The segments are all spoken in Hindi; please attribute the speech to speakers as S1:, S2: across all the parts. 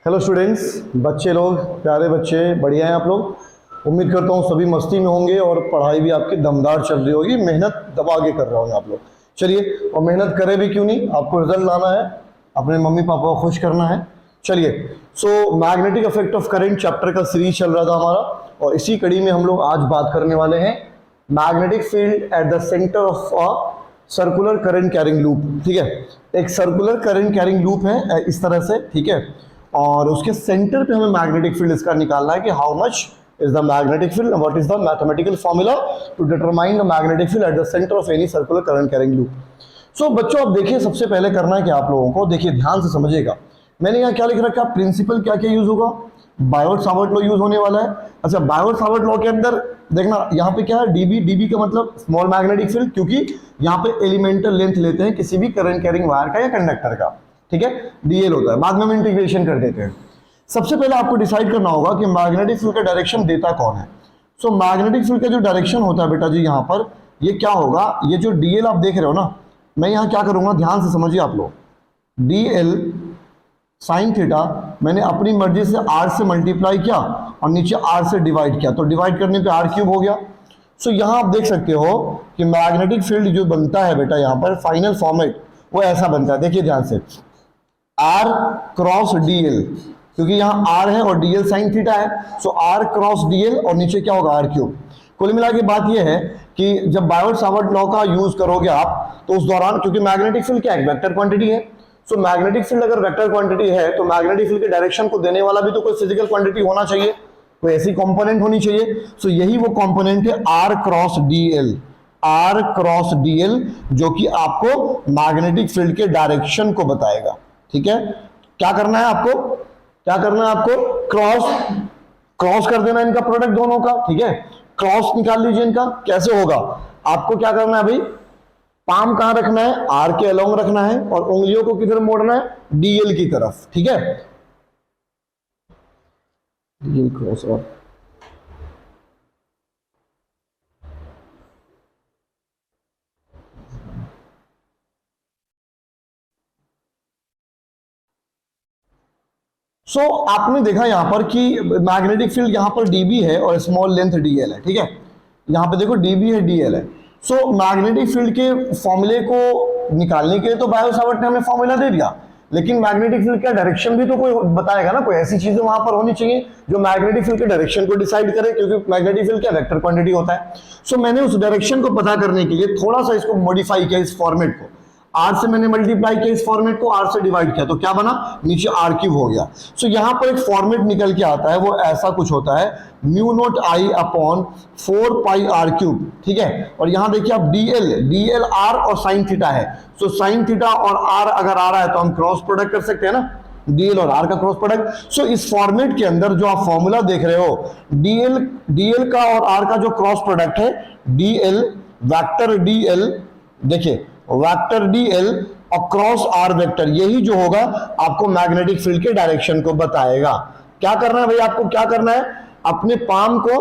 S1: हेलो स्टूडेंट्स, बच्चे लोग, प्यारे बच्चे, बढ़िया हैं आप लोग। उम्मीद करता हूँ सभी मस्ती में होंगे और पढ़ाई भी आपकी दमदार चल रही होगी। मेहनत दबा के कर रहे होंगे आप लोग। चलिए, और मेहनत करें भी क्यों नहीं, आपको रिजल्ट लाना है, अपने मम्मी पापा को खुश करना है। चलिए, so magnetic effect of current chapter का सीरीज चल रहा था हमारा, और इसी कड़ी में हम लोग आज बात करने वाले हैं magnetic field at the centre of a circular current carrying loop. ठीक है, एक सर्कुलर करंट कैरिंग लूप है इस तरह से, ठीक है, और उसके सेंटर पे हमें मैग्नेटिक फील्ड इसका निकालना है कि how much is the magnetic field, what is the mathematical formula to determine the magnetic field at the centre of any circular current carrying loop. So बच्चों, अब देखिए, सबसे पहले करना है कि आप लोगों को, देखिए ध्यान से समझिएगा, मैंने यहाँ क्या लिख रखा है, प्रिंसिपल क्या क्या यूज होगा, बायोट सावर्ट लॉ यूज होने वाला है। अच्छा, बायोट सावर्ट लॉ के अंदर देखना यहाँ पे क्या है, डीबी, डीबी का मतलब स्मॉल मैग्नेटिक फील्ड, क्योंकि यहाँ पे एलिमेंटल लेंथ लेते हैं किसी भी करंट कैरिंग वायर का या कंडक्टर का, ठीक है, डीएल होता है, बाद में हम इंटीग्रेशन कर देते हैं। सबसे पहले आपको डिसाइड करना होगा कि मैग्नेटिक फील्ड का डायरेक्शन देता कौन है। सो मैग्नेटिक फील्ड का जो डायरेक्शन होता है बेटा जी, यहाँ पर ये क्या होगा, ये जो डीएल आप देख रहे हो ना, मैं यहाँ क्या करूंगा, ध्यान से समझिए आप लोग, डीएल साइन थीटा मैंने अपनी मर्जी से आर से मल्टीप्लाई किया और नीचे आर से डिवाइड किया, तो डिवाइड करने पे आर क्यूब हो गया। सो यहाँ आप देख सकते हो कि मैग्नेटिक फील्ड जो बनता है बेटा, यहाँ पर फाइनल फॉर्मेट वो ऐसा बनता है। देखिए ध्यान से, आर क्रॉस डीएल, क्योंकि यहाँ आर है और डीएल साइन थीटा है, सो आर क्रॉस डीएल और नीचे क्या होगा, आर क्यूब। कुल मिला के बात यह है कि जब बायोट सावर्ट लॉ का यूज करोगे आप, तो उस दौरान, क्योंकि मैग्नेटिक फील्ड क्या है, वेक्टर क्वांटिटी है, सो मैग्नेटिक फील्ड अगर वेक्टर क्वांटिटी है तो मैग्नेटिक फील्ड के डायरेक्शन को देने वाला भी तो कोई फिजिकल क्वांटिटी होना चाहिए, कोई ऐसी कंपोनेंट होनी चाहिए। सो यही वो कंपोनेंट है R cross DL, R cross DL, जो कि आपको मैग्नेटिक फील्ड के डायरेक्शन को बताएगा। ठीक है, क्या करना है आपको, क्या करना है आपको, क्रॉस कर देना इनका प्रोडक्ट दोनों का। ठीक है, क्रॉस निकाल लीजिए इनका। कैसे होगा, आपको क्या करना है भाई, पाम कहां रखना है, आर के अलोंग रखना है, और उंगलियों को किधर मोड़ना है, डीएल की तरफ। ठीक है, डीएल क्रॉस और सो आपने देखा यहां पर कि मैग्नेटिक फील्ड यहां पर डीबी है और स्मॉल लेंथ डीएल है। ठीक है, यहां पे देखो डीबी है, डीएल है। सो मैग्नेटिक फील्ड के फॉर्मूले को निकालने के लिए तो बायोट सावर्ट ने हमें फॉर्मूला दे दिया, लेकिन मैग्नेटिक फील्ड का डायरेक्शन भी तो कोई बताएगा ना, कोई ऐसी चीजें वहां पर होनी चाहिए जो मैग्नेटिक फील्ड के डायरेक्शन को डिसाइड करे, क्योंकि मैग्नेटिक फील्ड क्या वेक्टर क्वांटिटी होता है। सो मैंने उस डायरेक्शन को पता करने के लिए थोड़ा सा इसको मॉडिफाई किया, इस फॉर्मेट को, आर से मैंने मल्टीप्लाई किया, इस फॉर्मेट को आर से डिवाइड किया, तो क्या बना, नीचे आर क्यूब हो गया। सो यहां पर एक फॉर्मेट निकल के आता है, वो ऐसा कुछ होता है, mu not I upon 4 pi R cube. ठीक है, और यहां देखिए आप डीएल आर और साइन थीटा है, सो साइन थीटा और आर अगर आ रहा है तो हम क्रॉस प्रोडक्ट कर सकते हैं ना, डीएल और आर का क्रॉस प्रोडक्ट। सो इस फॉर्मेट के अंदर जो आप फॉर्मूला देख रहे हो, डीएल का और आर का जो क्रॉस प्रोडक्ट है, डीएल वेक्टर डीएल, देखिए वेक्टर डीएल और क्रॉस आर वेक्टर, यही जो होगा आपको मैग्नेटिक फील्ड के डायरेक्शन को बताएगा। क्या करना है भाई, आपको क्या करना है, अपने पाम को,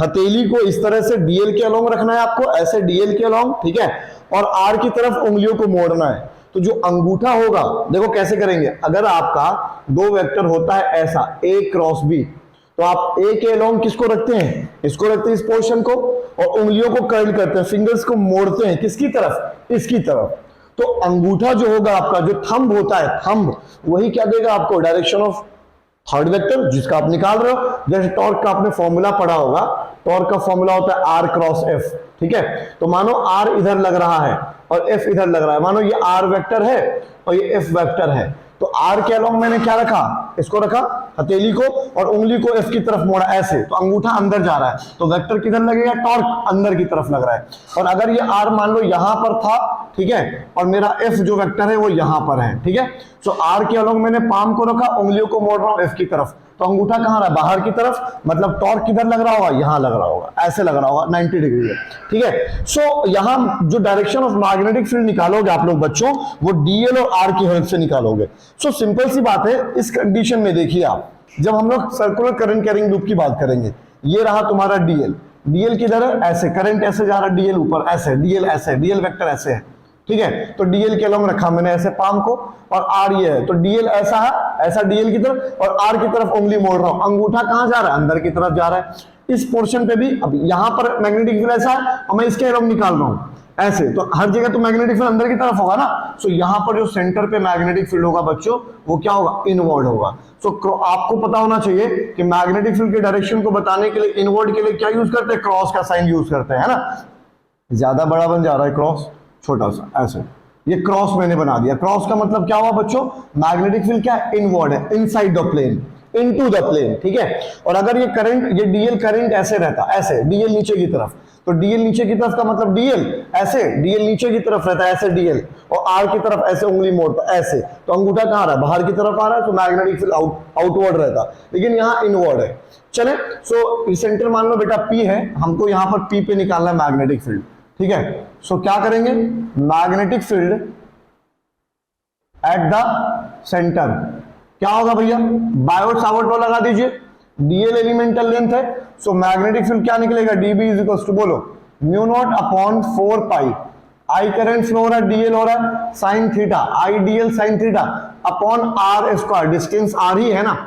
S1: हथेली को इस तरह से डीएल के अलोंग रखना है आपको, ऐसे डीएल के अलोंग, ठीक है, और आर की तरफ उंगलियों को मोड़ना है। तो जो अंगूठा होगा, देखो कैसे करेंगे, अगर आपका दो वेक्टर होता है ऐसा, ए क्रॉस बी, तो आप ए के अलोंग किसको रखते हैं, इसको रखते हैं, इस पोर्शन को, और उंगलियों को कर्ल करते हैं, फिंगर्स को मोड़ते हैं, किसकी तरफ, इसकी तरफ। तो अंगूठा जो होगा आपका, जो थंब होता है, थंब, वही क्या देगा आपको, डायरेक्शन ऑफ थर्ड वेक्टर, जिसका आप निकाल रहे हो। जैसे टॉर्क का आपने फॉर्मूला पढ़ा होगा, टॉर्क का फॉर्मूला होता है आर क्रॉस एफ। ठीक है, तो मानो आर इधर लग रहा है और एफ इधर लग रहा है, मानो ये आर वेक्टर है और ये एफ वेक्टर है, तो आर के अलोंग मैंने क्या रखा, इसको रखा, हथेली को, और उंगली को एफ की तरफ मोड़ा ऐसे, तो अंगूठा अंदर जा रहा है, तो वेक्टर किधर लगेगा, टॉर्क अंदर की तरफ लग रहा है। और अगर ये आर मान लो यहां पर था, ठीक है, और मेरा एफ जो वेक्टर है वो यहां पर है, ठीक है, सो आर के अलोंग मैंने पाम को रखा, उंगलियों को मोड़ रहा हूं एफ की तरफ, तो अंगूठा कहां रहा है, बाहर की तरफ, मतलब टॉर्क किधर लग रहा होगा, यहां लग रहा होगा, ऐसे लग रहा होगा 90 डिग्री है। ठीक है, सो यहां जो डायरेक्शन ऑफ मैग्नेटिक फील्ड निकालोगे आप लोग बच्चों, वो डीएल और आर की हेल्प से निकालोगे। सो सिंपल सी बात है, इस कंडीशन में देखिए आप, जब हम लोग सर्कुलर करंट कैरिंग लूप की बात करेंगे, ये रहा तुम्हारा डीएल, डीएल किधर है, ऐसे, करंट ऐसे जा रहा है, डीएल ऊपर ऐसे, डीएल ऐसे, डीएल वेक्टर ऐसे है, ठीक है। तो डीएल के अलॉन्ग रखा मैंने ऐसे पाम को, और आर ये है, तो डीएल ऐसा है, ऐसा डीएल की तरफ, और आर की तरफ उंगली मोड़ रहा हूं, अंगूठा कहां जा रहा है, अंदर की तरफ जा रहा है। इस पोर्शन पे भी अब यहां पर मैग्नेटिक फील्ड ऐसा है और मैं इसके अलॉन्ग निकाल रहा हूं ऐसे, तो हर जगह तो मैग्नेटिक फील्ड अंदर की तरफ होगा ना। सो यहां पर जो सेंटर पे मैग्नेटिक फील्ड होगा बच्चों, वो क्या होगा, इनवर्ड होगा। सो आपको पता होना चाहिए कि मैग्नेटिक फील्ड के डायरेक्शन को बताने के लिए इनवर्ड के लिए क्या यूज करते हैं, क्रॉस का साइन यूज करते हैं, है ना। ज्यादा बड़ा बन जा रहा है क्रॉस, छोटा सा ऐसे, ये क्रॉस मैंने बना दिया। क्रॉस का मतलब क्या हुआ बच्चों, मैग्नेटिक फील्ड क्या है, इनवर्ड है, inside the plane, into the plane, ठीक है। और अगर ये करंट, ये डीएल करंट ऐसे रहता, ऐसे डीएल नीचे की तरफ, तो डीएल नीचे की तरफ का मतलब डीएल ऐसे, डीएल नीचे की तरफ रहता है ऐसे डीएल, और आर की तरफ ऐसे उंगली मोड़ता ऐसे, तो अंगूठा कहां रहा है, बाहर की तरफ आ रहा है, तो मैग्नेटिक फील्ड आउटवर्ड रहता, लेकिन यहाँ इनवर्ड है। चले, सो सेंटर मान लो बेटा पी है, हमको यहाँ पर पी पे निकालना है मैग्नेटिक फील्ड, ठीक है। सो क्या करेंगे, magnetic field at the centre क्या होगा भैया, बायोट सावर्ट लॉ लगा दीजिए, डीएल एलिमेंटल लेंथ है, सो मैग्नेटिक फील्ड क्या निकलेगा, डीबी इज इक्वल टू बोलो mu not upon 4 pi, I current flow हो रहा है, डीएल हो रहा है sine theta, I dl sine theta upon are square, distance r ही है ना।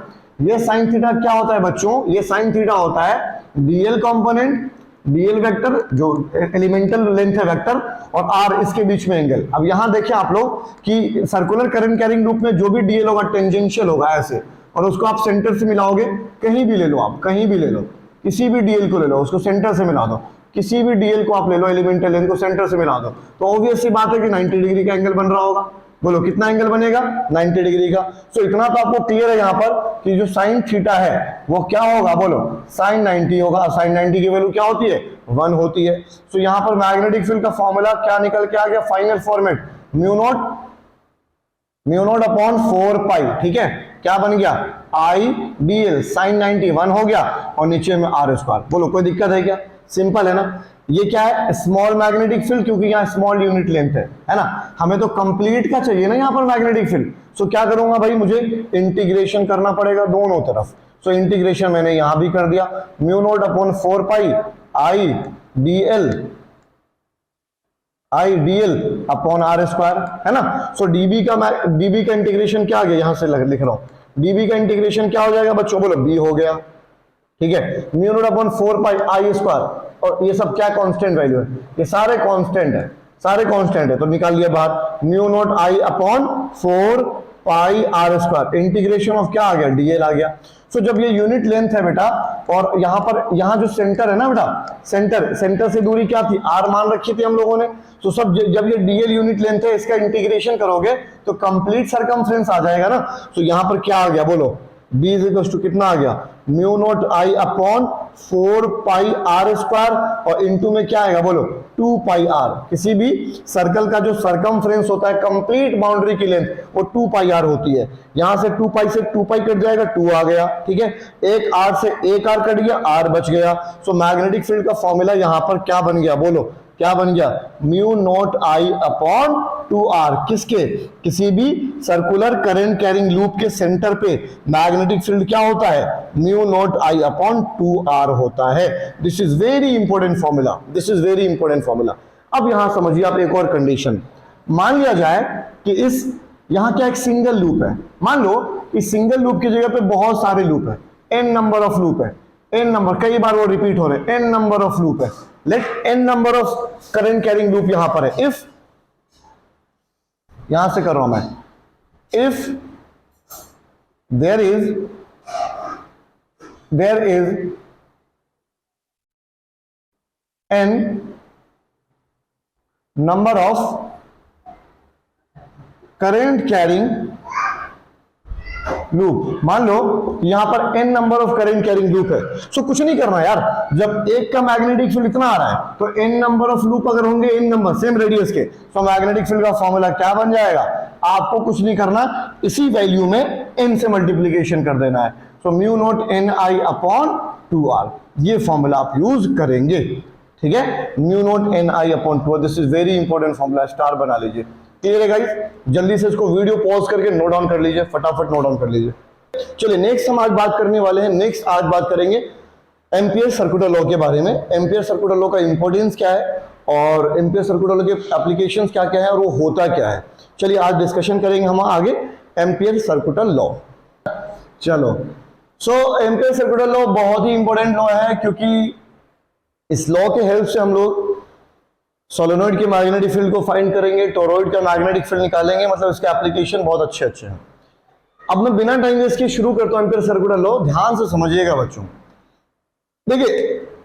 S1: ये साइन थीटा क्या होता है बच्चों, ये साइन थीटा होता है डीएल कंपोनेंट, डीएल वेक्टर जो एलिमेंटल लेंथ है वेक्टर, और आर इसके बीच में एंगल। अब यहां देखिए आप लोग कि सर्कुलर करंट कैरिंग लूप में जो भी डीएल होगा टेंजेंशियल होगा ऐसे, और उसको आप सेंटर से मिलाओगे, कहीं भी ले लो आप, कहीं भी ले लो, किसी भी डीएल को ले लो, उसको सेंटर से मिला दो, किसी भी डीएल को आप ले लो एलिमेंटल लेंथ को सेंटर से मिला दो, तो ऑब्वियस सी बात है कि 90 डिग्री का एंगल बन रहा होगा। बोलो कितना एंगल बनेगा, 90 डिग्री का। सो इतना तो आपको क्लियर है यहाँ पर कि जो साइन थीटा है वो क्या होगा, बोलो साइन 90 होगा। साइन 90 की वैल्यू क्या होती है, 1 होती है। सो यहाँ पर मैग्नेटिक फील्ड का फॉर्मूला क्या निकल के आ गया, final format mu naught upon 4 पाई, ठीक है। क्या बन गया, आई डीएल साइन 90 1 हो गया, और नीचे में आर स्क्वायर। बोलो कोई दिक्कत है क्या, सिंपल है ना। ये क्या है, स्मॉल मैग्नेटिक फील्ड, क्योंकि यहाँ स्मॉल यूनिट लेंथ है ना, हमें तो कंप्लीट का चाहिए ना यहाँ पर मैग्नेटिक फील्ड। सो क्या करूंगा भाई, मुझे इंटीग्रेशन करना पड़ेगा दोनों तरफ। सो इंटीग्रेशन मैंने यहां भी कर दिया, mu not upon 4 pi I DL upon are square, है ना। सो डीबी का इंटीग्रेशन क्या आ गया, यहां से लिख रहा हूं, डीबी का इंटीग्रेशन क्या हो जाएगा बच्चों, बोलो बी हो गया, ठीक है। Mu not upon 4 pi I square, और ये सब क्या कांस्टेंट वैल्यू है, ये सारे कांस्टेंट है, सारे कांस्टेंट है, तो निकाल लिया बाहर, mu not I upon 4 pi R square, integration of क्या आ गया, डीएल आ गया। सो जब ये यूनिट लेंथ है बेटा, और यहाँ पर यहाँ जो सेंटर है ना बेटा, सेंटर से दूरी क्या थी, आर मान रखी थी हम लोगों ने। तो सब जब ये डीएल यूनिट लेंथ है, इसका इंटीग्रेशन करोगे तो कंप्लीट सर्कमफ्रेंस आ जाएगा ना। तो यहाँ पर क्या आ गया, बोलो b इज इक्वल टू कितना आ गया, mu not I upon 4 pi R square, और इनटू में क्या आएगा, बोलो 2 पाई आर। किसी भी सर्कल का जो सर्कमफ्रेंस होता है कंप्लीट बाउंड्री की लेंथ, वो 2 पाई आर होती है। यहां से 2 पाई से 2 पाई कट जाएगा, 2 आ गया, ठीक है। एक आर से एक आर कट गया, आर बच गया। सो मैग्नेटिक फील्ड का फॉर्मूला यहां पर क्या बन गया, बोलो क्या बन गया, mu not I upon 2r, किसके, किसी भी सर्कुलर करंट कैरिंग लूप के सेंटर पे मैग्नेटिक फील्ड क्या होता है, mu not I upon 2r होता है। This is very important formula, this is very important formula. अब यहां समझिए आप एक और कंडीशन, मान लिया जाए कि इस यहां क्या एक सिंगल लूप है, मान लो इस सिंगल लूप की जगह पे बहुत सारे लूप है, n नंबर ऑफ लूप है, n नंबर, कई बार वो रिपीट हो रहे हैं, n नंबर ऑफ लूप है। Let n number of current carrying loop यहां पर है। इफ, यहां से कर रहा हूं मैं, if there is n number of current carrying loop, मान लो यहां पर n number of current carrying loop है। सो कुछ नहीं करना यार, जब एक का मैग्नेटिक फील्ड इतना आ रहा है, तो n नंबर ऑफ लूप अगर होंगे n नंबर सेम रेडियस के, तो मैग्नेटिक फील्ड का फॉर्मूला क्या बन जाएगा, आपको कुछ नहीं करना, इसी वैल्यू में n से मल्टीप्लीकेशन कर देना है। सो म्यू नॉट n आई अपॉन 2r, ये फॉर्मूला आप यूज करेंगे, ठीक है, mu not n I upon 2r। This is very important formula, star बना लीजिए। क्लियर है गाइस, जल्दी से इसको वीडियो पॉज करके नोट डाउन कर लीजिए, फटाफट नोट डाउन कर लीजिए। चलिए नेक्स्ट हम आज बात करने वाले हैं, आज बात करेंगे एम्पियर सर्कुलर लॉ के बारे में। एम्पियर सर्कुलर लॉ का इंपॉर्टेंस क्या है, और एम्पियर सर्किट लॉ के एप्लीकेशंस क्या क्या है और वो होता क्या है। चलिए आज डिस्कशन करेंगे हम आगे एम्पियर सर्किट लॉ। चलो एम्पियर सर्किट लॉ बहुत ही इंपॉर्टेंट लॉ है, क्योंकि इस लॉ के हेल्प से हम लोग सोलेनोइड के मैग्नेटिक फील्ड को फाइंड करेंगे, टोरॉइड का मैग्नेटिक फील्ड निकालेंगे। मतलब इसके एप्लीकेशन बहुत अच्छे अच्छे हैं। अब मैं बिना टाइम वेस्ट के शुरू करता हूं एम्पियर सर्किट लॉ। ध्यान से समझिएगा बच्चों। देखिए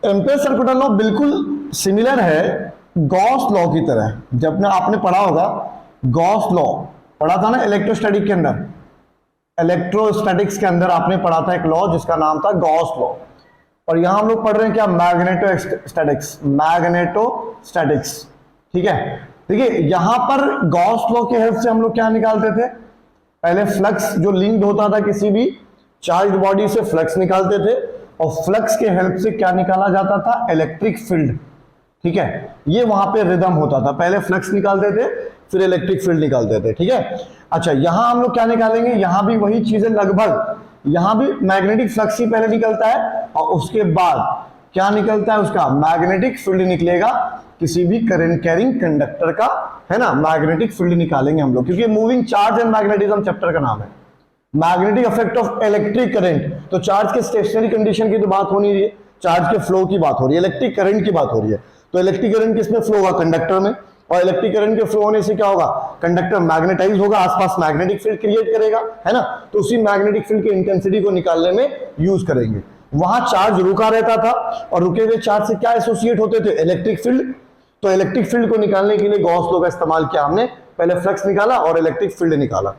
S1: एम्पियर सर्किट लॉ बिल्कुल सिमिलर है गॉस लॉ की तरह। जब आपने पढ़ा होगा गॉस लॉ, पढ़ा था ना इलेक्ट्रोस्टैटिक के अंदर, इलेक्ट्रोस्टैटिक्स के अंदर आपने पढ़ा था एक लॉ जिसका नाम था गॉस लॉ। और यहां हम लोग पढ़ रहे हैं क्या, मैग्नेटोस्टैटिक्स, मैग्नेटोस्टैटिक्स। ठीक है, देखिए यहां पर गॉस लॉ के हेल्प से हम लोग क्या निकालते थे, पहले फ्लक्स जो लिंक्ड होता था किसी भी चार्ज बॉडी से फ्लक्स निकालते थे, और फ्लक्स के हेल्प से क्या निकाला जाता था, इलेक्ट्रिक फील्ड। ठीक है, ये वहां पे रिदम होता था, पहले फ्लक्स निकालते थे फिर इलेक्ट्रिक फील्ड निकालते थे। ठीक है, अच्छा यहां हम लोग क्या निकालेंगे, यहां भी वही चीजें लगभग, यहां भी मैग्नेटिक फ्लक्स ही पहले निकलता है और उसके बाद क्या निकलता है, उसका मैग्नेटिक फील्ड निकलेगा किसी भी करंट कैरिंग कंडक्टर का, है ना, मैग्नेटिक फील्ड निकालेंगे हम लोग, क्योंकि moving charge and magnetism chapter का नाम है। Magnetic effect of electric current, तो चार्ज के स्टेशनरी कंडीशन की तो बात हो नहीं रही है, चार्ज के फ्लो की बात हो रही है, इलेक्ट्रिक करंट की बात हो रही है। तो इलेक्ट्रिक करंट किसमें फ्लो होगा, कंडक्टर में, और इलेक्ट्रिक करंट के फ्लो होने से क्या होगा, कंडक्टर मैग्नेटाइज होगा, आसपास मैग्नेटिक फील्ड क्रिएट करेगा, है ना। तो उसी मैग्नेटिक फील्ड की इंटेंसिटी को निकालने में यूज करेंगे। वहां चार्ज रुका रहता था और रुके हुए चार्ज से क्या एसोसिएट होते थे, इलेक्ट्रिक फील्ड। तो इलेक्ट्रिक फील्ड को निकालने के लिए गॉस लॉ का इस्तेमाल किया हमने, पहले फ्लक्स निकाला और इलेक्ट्रिक फील्ड निकाला।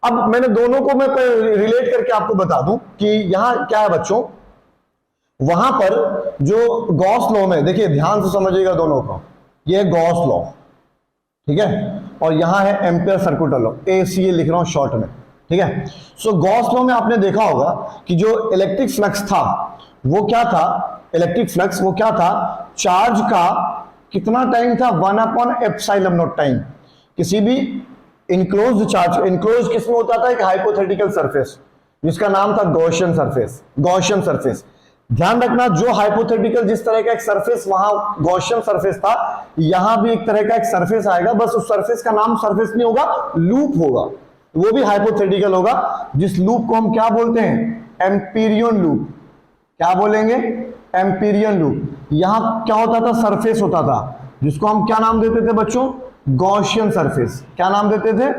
S1: अब मैंने दोनों को मैं रिलेट करके आपको बता दूं कि यहां क्या है बच्चों, वहां पर जो गॉस लॉ में, देखिए ध्यान से समझिएगा दोनों को, ये है गॉस लॉ, ठीक है, और यहां है एम्पियर सर्किट लॉ, ACA लिख रहा हूं शॉर्ट में। ठीक है, सो गॉस लॉ में आपने देखा होगा कि जो इलेक्ट्रिक फ्लक्स था वो क्या था, इलेक्ट्रिक फ्लक्स वो क्या था, चार्ज का कितना टाइम था, 1/ε0 टाइम। किसी भी इनक्लोज्ड चार्ज, इनक्लोज किसमें होता था, एक हाइपोथेटिकल सरफेस जिसका नाम था गॉसियन सरफेस, गॉसियन सरफेस। ध्यान रखना, जो हाइपोथेटिकल जिस तरह का एक सरफेस वहां गॉसियन सरफेस था, यहां भी एक तरह का एक सरफेस आएगा, बस उस सरफेस का नाम सरफेस नहीं होगा, लूप होगा, वो भी हाइपोथेटिकल होगा, जिस लूप को हम क्या बोलते हैं, एम्पीरियन लूप। क्या बोलेंगे, एम्पीरियन लूप। यहां क्या होता था, सरफेस होता था जिसको हम क्या नाम देते थे बच्चों, गॉसियन सरफेस। क्या नाम देते थे,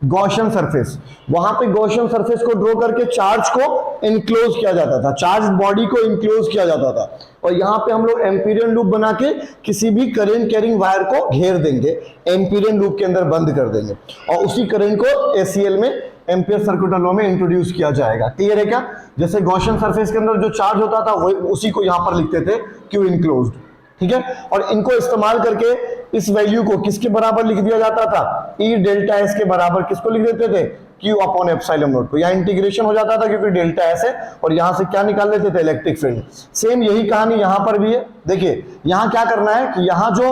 S1: गॉसियन सरफेस। वहां पे गॉसियन सरफेस को ड्रॉ करके चार्ज को इनक्लोज किया जाता था, चार्ज बॉडी को इनक्लोज किया जाता था, और यहां पे हम लोग एम्पीरियन लूप बना के किसी भी करंट कैरिंग वायर को घेर देंगे, एम्पीरियन लूप के अंदर बंद कर देंगे, और उसी करंट को ACL में एम्पियर सर्किट लॉ में इंट्रोड्यूस किया जाएगा। क्लियर है क्या, जैसे गॉसियन सरफेस के अंदर जो चार्ज होता था वो उसी को यहां पर लिखते थे क्यू इनक्लोज्ड। ठीक है, और इनको इस्तेमाल करके इस वैल्यू को किसके बराबर लिख दिया जाता था, E डेल्टा S के बराबर किसको लिख देते थे, Q/ε0 को। यहाँ इंटीग्रेशन हो जाता था क्योंकि डेल्टा S है, और यहां से क्या निकाल लेते थे, इलेक्ट्रिक फील्ड। सेम यही कहानी यहां पर भी है। देखिए यहां क्या करना है कि यहां जो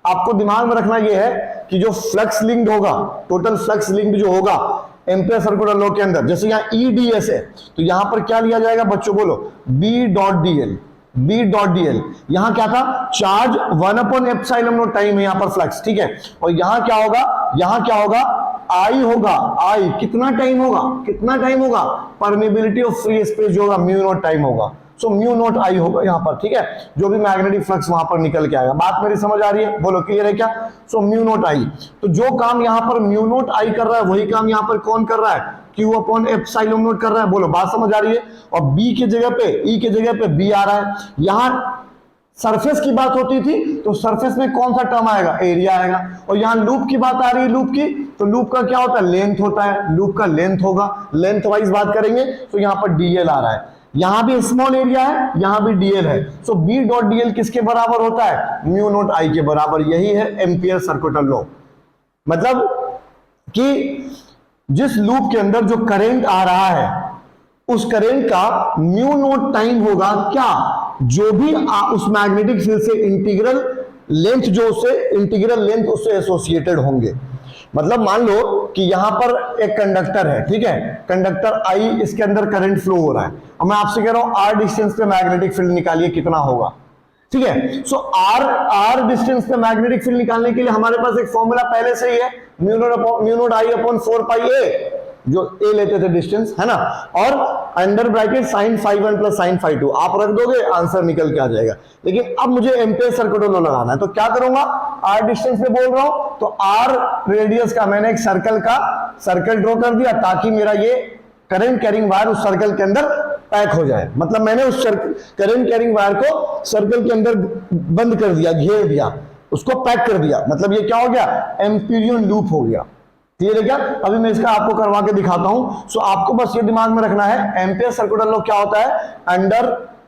S1: आपको दिमाग में रखना यह है कि जो फ्लक्स लिंक्ड होगा, टोटल फ्लक्स लिंक्ड जो होगा एम्पियर सर्किट लॉ के अंदर, जैसे यहाँ EDS है तो यहां पर क्या लिया जाएगा बच्चों, बोलो B.dl, B.dl। यहां क्या था, चार्ज 1/ε0 टाइम है यहां पर फ्लक्स। ठीक है, और यहां क्या होगा, यहां क्या होगा, I होगा, I कितना टाइम होगा, कितना टाइम होगा, परमेबिलिटी ऑफ फ्री स्पेस जो होगा μ0 टाइम होगा। सो μ0 I होगा यहां पर। ठीक है, जो भी मैग्नेटिक फ्लक्स वहां पर निकल के आएगा। बात मेरी समझ आ रही है, बोलो क्लियर है क्या। सो μ0 I, तो जो काम यहां पर μ0 I कर रहा है वही काम यहां पर कौन कर रहा है, Q/ε0 कर रहा है। बोलो बात समझ आ रही है। और B की जगह पे, E की जगह पे B आ रहा है। यहां सरफेस की बात होती थी तो सरफेस में कौन सा टर्म आएगा, एरिया आएगा। और यहां लूप की बात आ रही है, लूप की, तो लूप का क्या होता है, लेंथ होता है, लूप का लेंथ होगा, लेंथ वाइज बात करेंगे तो यहां पर DL आ रहा है। यहां भी स्मॉल एरिया है, यहां भी DL है। सो B.dl किसके बराबर होता है, μ0 I के बराबर। यही है एम्पियर सर्किट लॉ। मतलब कि जिस लूप के अंदर जो करंट आ रहा है उस करंट का μ0 टाइम होगा क्या, जो भी उस मैग्नेटिक फील्ड से इंटीग्रल लेंथ, जो उससे इंटीग्रल लेंथ उससे एसोसिएटेड होंगे। मतलब मान लो कि यहां पर एक कंडक्टर है, ठीक है, कंडक्टर I, इसके अंदर करंट फ्लो हो रहा है। अब मैं आपसे कह रहा हूं R डिस्टेंस पे मैग्नेटिक फील्ड निकालिए कितना होगा। ठीक है। सो आर डिस्टेंस पे मैग्नेटिक फील्ड निकालने के लिए हमारे पास एक फॉर्मूला पहले से ही है, mu not I upon 4 pi a, जो ए लेते थे डिस्टेंस, है ना, और under bracket sin φ1 plus sin φ2 आप रख दोगे, आंसर निकल के आ जाएगा। लेकिन अब मुझे एम्पियर सर्कुलर लॉ लगाना है, तो क्या करूंगा, आर डिस्टेंस पे बोल रहा हूं तो आर रेडियस का मैंने एक सर्कल ड्रॉ कर दिया, ताकि मेरा ये करंट कैरिंग वायर उस सर्कल के अंदर पैक हो जाए। मतलब मैंने उस करंट कैरिंग वायर को सर्कल के अंदर बंद कर दिया, घेर दिया, उसको पैक कर दिया। मतलब ये क्या हो गया, एम्पीरियन लूप हो गया। क्लियर है क्या? अभी मैं इसका आपको करवा के दिखाता हूं। सो आपको बस ये दिमाग में रखना है, एम्पियर सर्कुलर लॉ क्या होता है,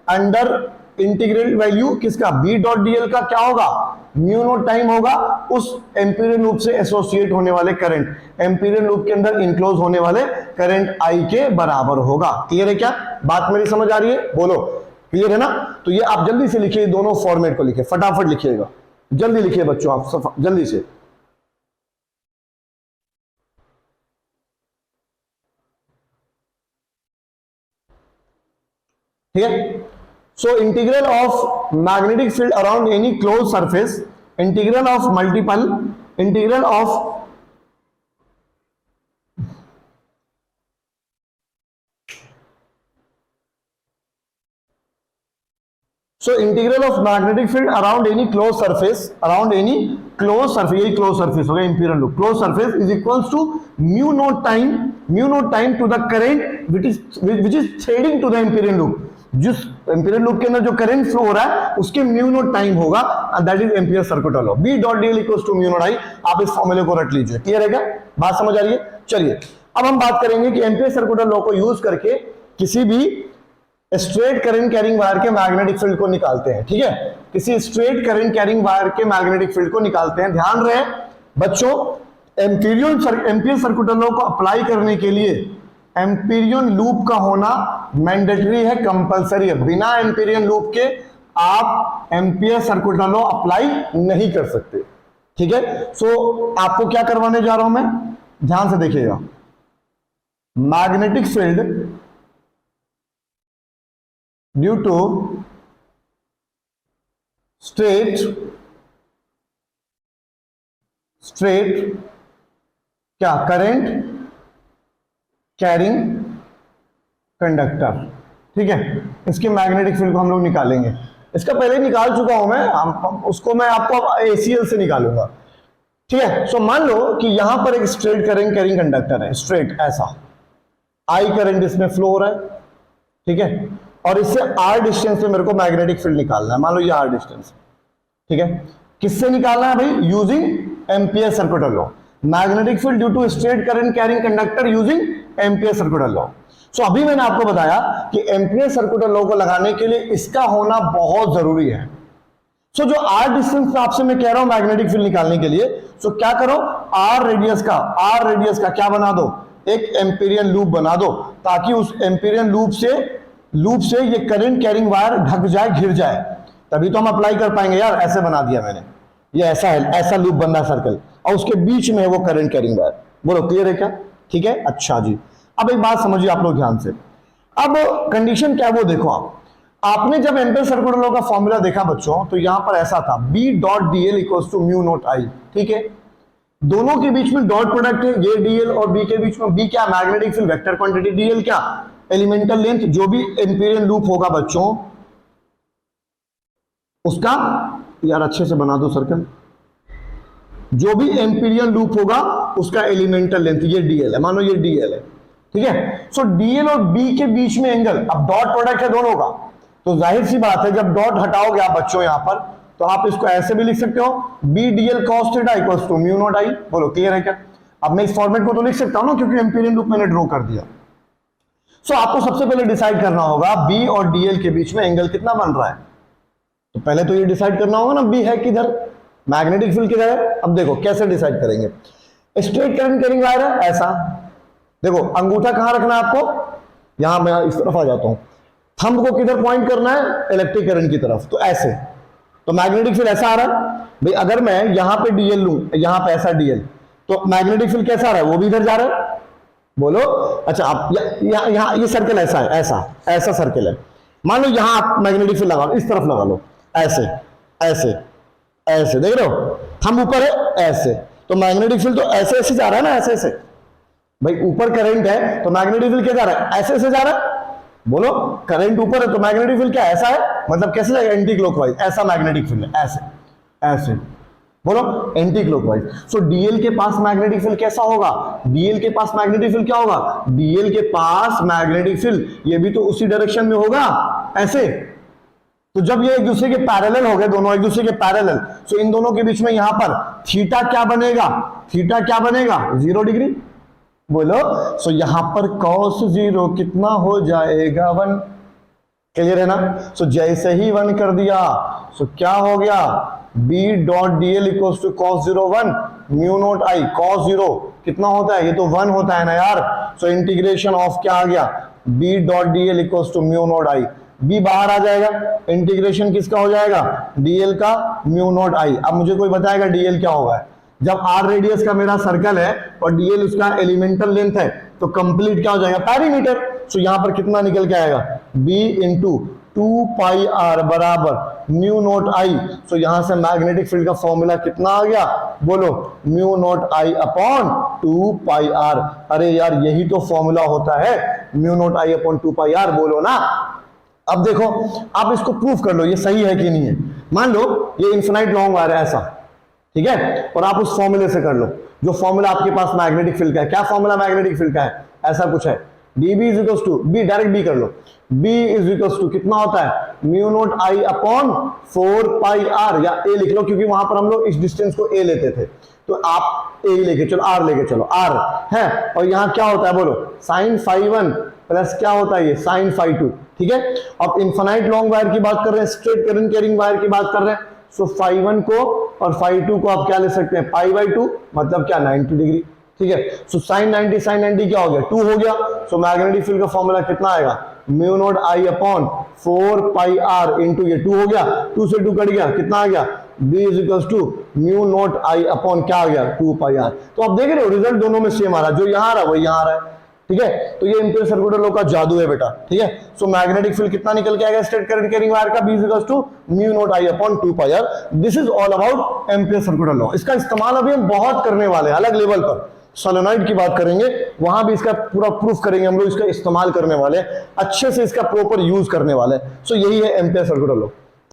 S1: अंडर इंटीग्रल वैल्यू किसका, बी डॉट डीएल का क्या होगा, म्यू नॉट टाइम होगा उस एम्पीरियन लूप से एसोसिएट होने वाले करंट, एम्पीरियन लूप के अंदर इनक्लोज होने वाले करंट आई के बराबर होगा। क्लियर है क्या? बात मेरी समझ आ रही है? बोलो क्लियर है ना? तो ये आप जल्दी से लिखिए, दोनों फॉर्मेट को लिखिए, फटाफट लिखिएगा, जल्दी लिखिए बच्चों, आप जल्दी से। ठीक है। So integral of magnetic field around any close surface, integral of multiple, integral of integral of magnetic field around any close surface, यही क्लोज सरफेस हो गया Amperian loop, close surface is equals to mu naught time to the current which is threading to the Amperian loop. जिस एम्पियर लूप के अंदर जो करंट फ्लो हो रहा है उसके म्यू नॉट टाइम होगा, that is ampere circular law, B dot dl equals to mu not I. आप इस फॉर्मूले को रट लीजिए। क्लियर है क्या? बात समझ आ रही है? चलिए अब हम बात करेंगे कि एम्पियर सर्कुलर लॉ को यूज करके किसी भी स्ट्रेट करंट कैरिंग वायर के मैग्नेटिक फील्ड को निकालते हैं। ठीक है, किसी स्ट्रेट करंट कैरिंग वायर के मैग्नेटिक फील्ड को निकालते हैं। ध्यान रहे बच्चों, एम्पियर सर्कुलर लॉ को अप्लाई करने के लिए एम्पीरियन लूप का होना मैंडेटरी है, कंपलसरी है। बिना एम्पीरियन लूप के आप एम्पियर सर्कुलर लॉ अप्लाई नहीं कर सकते। ठीक है। सो आपको क्या करवाने जा रहा हूं मैं, ध्यान से देखिएगा। Magnetic field due to straight क्या करंट कैरिंग कंडक्टर। ठीक है, इसके मैग्नेटिक फील्ड को हम लोग निकालेंगे। इसका पहले निकाल चुका हूं मैं, उसको मैं आपको एसीएल से निकालूंगा। ठीक है। सो मान लो कि यहां पर एक स्ट्रेट करंट कैरिंग कंडक्टर है, स्ट्रेट ऐसा आई करंट इसमें फ्लो हो रहा है। ठीक है, और इससे आर डिस्टेंस पे मेरे को मैग्नेटिक फील्ड निकालना है। मान लो ये आर डिस्टेंस। ठीक है, किससे निकालना है भाई, using Ampere circular law, magnetic field due to straight current carrying conductor using Ampere circular law. So अभी मैंने आपको बताया कि एम्पियर सर्कुलर लॉ को लगाने के लिए इसका होना बहुत जरूरी है। सो जो आर डिस्टेंस आपसे मैं कह रहा हूं मैग्नेटिक फील्ड निकालने के लिए, सो क्या करो, आर रेडियस का क्या बना दो, एक एम्पीरियन लूप बना दो, ताकि उस एम्पीरियन लूप से ये करंट कैरिंग वायर ढक जाए, घिर जाए, तभी तो हम अप्लाई कर पाएंगे यार। ऐसे बना दिया मैंने, ये ऐसा है, ऐसा लूप बन रहा सर्कल, और उसके बीच में है वो करंट कैरिंग वायर। बोलो क्लियर है क्या? ठीक है, अच्छा जी। अब एक बात समझिए आप लोग ध्यान से। अब कंडीशन क्या है वो देखो। आपने जब एम्पियर सर्कुलर लॉ का फॉर्मूला देखा बच्चों, तो यहां पर ऐसा था, B dot dl equals to mu not I. ठीक है, दोनों के बीच में डॉट प्रोडक्ट है, ये डीएल और बी के बीच में, बी क्या, magnetic field vector quantity, DL क्या, एलिमेंटल लेंथ। जो भी एम्पीरियन लूप होगा बच्चों उसका, यार अच्छे से बना दो सर्कल, जो भी एम्पीरियन लूप होगा उसका एलिमेंटल लेंथ, ये डीएल है, मानो ये डीएल है। ठीक है। सो डीएल और बी के बीच में एंगल, अब डॉट प्रोडक्ट है दोनों का, तो जाहिर सी बात है जब डॉट हटाओगे आप बच्चों यहां पर, तो आप इसको ऐसे भी लिख सकते हो, B dl cos theta equals to mu not I. बोलो क्लियर है क्या? अब मैं इस फॉर्मेट को तो लिख सकता हूं ना, क्योंकि एम्पीरियन लूप मैंने ड्रॉ कर दिया। सो आपको सबसे पहले डिसाइड करना होगा बी और डीएल के बीच में एंगल कितना बन रहा है। तो पहले तो ये डिसाइड करना होगा ना बी है किधर, मैग्नेटिक फील्ड किधर है। अब देखो कैसे डिसाइड करेंगे। स्ट्रेट करंट कैरिंग वायर है ऐसा, देखो अंगूठा कहां रखना है आपको, यहां मैं इस तरफ आ जाता हूं, थंब को किधर पॉइंट करना है, इलेक्ट्रिक करंट की तरफ, तो ऐसे। तो मैग्नेटिक फील्ड ऐसा आ रहा है भाई, अगर मैं यहां पे डीएल लूं, यहां पे ऐसा डीएल, तो मैग्नेटिक फील्ड कैसा आ रहा है, वो भी इधर जा रहा है। बोलो अच्छा, आप यहां ये सर्कल ऐसा है, ऐसा सर्कल है। मान लो यहां आप मैग्नेटिक फील्ड लगा लो, इस तरफ लगा लो, ऐसे ऐसे ऐसे, देख रहे हो थंब ऊपर है ऐसे, तो मैग्नेटिक फील्ड तो ऐसे ऐसे जा रहा है ना, ऐसे ऐसे। भाई ऊपर करंट है तो मैग्नेटिक फील्ड क्या जा रहा है, ऐसे ऐसे जा रहा है। बोलो करंट ऊपर है तो मैग्नेटिक फील्ड क्या ऐसा है, मतलब कैसे जाएगा, एंटी क्लॉकवाइज। ऐसा मैग्नेटिक फील्ड है, ऐसे ऐसे, बोलो एंटी क्लॉकवाइज। सो डीएल के पास मैग्नेटिक फील्ड कैसा होगा, डीएल के पास मैग्नेटिक फील्ड क्या होगा, डीएल के पास मैग्नेटिक फील्ड ये भी तो उसी डायरेक्शन में होगा, ऐसे। तो जब ये एक दूसरे के पैरेलल हो गए, दोनों एक दूसरे के पैरेलल, सो इन दोनों के बीच में यहां पर थीटा क्या बनेगा, थीटा क्या बनेगा, 0 डिग्री। बोलो सो यहां पर cos 0 कितना हो जाएगा, 1। क्लियर है ना। सो जैसे ही 1 कर दिया सो क्या हो गया, B dot DL equals to cos 0 1 mu naught I। cos 0 कितना होता है, ये तो 1 होता है ना यार। सो इंटीग्रेशन ऑफ क्या आ गया, B dot DL equals to mu naught I। B बाहर आ जाएगा, इंटीग्रेशन किसका हो जाएगा, DL का म्यू नॉट I। अब मुझे कोई बताएगा DL क्या होगा, जब R रेडियस का मेरा सर्कल है और DL उसका एलिमेंटल लेंथ है तो कंप्लीट क्या हो जाएगा, पेरीमीटर। सो यहां पर कितना निकल के आएगा, B इंटू 2 पाई R बराबर म्यू नॉट I। सो यहां से मैग्नेटिक फील्ड का फॉर्मूला कितना आ गया, बोलो mu naught I upon 2 pi R। अरे यार यही तो फॉर्मूला होता है, mu naught I upon 2 pi R, बोलो ना। अब देखो आप इसको प्रूफ कर लो ये सही है कि नहीं है। मान लो ये इन्फिनाइट लॉन्ग वायर है ऐसा, ठीक है, और आप उस फॉर्मूले से कर लो जो फॉर्मूला आपके पास मैग्नेटिक फील्ड का है। क्या फॉर्मूला मैग्नेटिक फील्ड का है, ऐसा कुछ है, dB is equals to, B direct B कर लो, B इज इक्वल्स टू कितना होता है, mu naught I upon 4 pi R, या A लिख लो क्योंकि वहां पर हम लोग इस डिस्टेंस को A लेते थे, तो आप A लेके चलो, R लेके चलो, R है। और यहाँ क्या होता है बोलो, साइन फाई 1 प्लस क्या होता है ये साइन फाई 2, ठीक है। अब इनफाइनाइट लॉन्ग वायर की बात कर रहे हैं, स्ट्रेट करंट कैरिंग वायर की बात कर रहे हैं। सो फाई 1 को और फाई 2 को आप क्या ले सकते हैं, पाई बाई 2, मतलब क्या 90 डिग्री, ठीक है। सो साइन 90 क्या हो गया, 2 हो गया। सो मैग्नेटिक फील्ड का फॉर्मूला कितना आएगा, mu naught I upon 4 pi R into ये 2 हो गया, 2 से 2 कट गया, कितना आ गया, B is equals to mu naught I upon क्या आ गया, 2 पाई R। तो आप देख रहे हो रिजल्ट दोनों में सेम आ रहा है, जो यहाँ आ रहा है वही यहाँ आ रहा है, ठीक है। तो ये एम्पियर सर्कुलर लॉ का जादू है बेटा, ठीक है। सो मैग्नेटिक फील्ड कितना निकल के आएगा स्ट्रेट करंट कैरिंग वायर का, B is equals to mu naught I upon 2 pi R। This is all about Ampere circular law. इसका इस्तेमाल अभी हम बहुत करने वाले हैं, अलग लेवल पर सोलेनॉइड की बात करेंगे, वहां भी इसका पूरा प्रूफ करेंगे हम लोग, इसका इस्तेमाल करने वाले हैं, अच्छे से इसका प्रॉपर यूज करने वाले हैं। सो यही है एम्पियर सर्कुलर लॉ।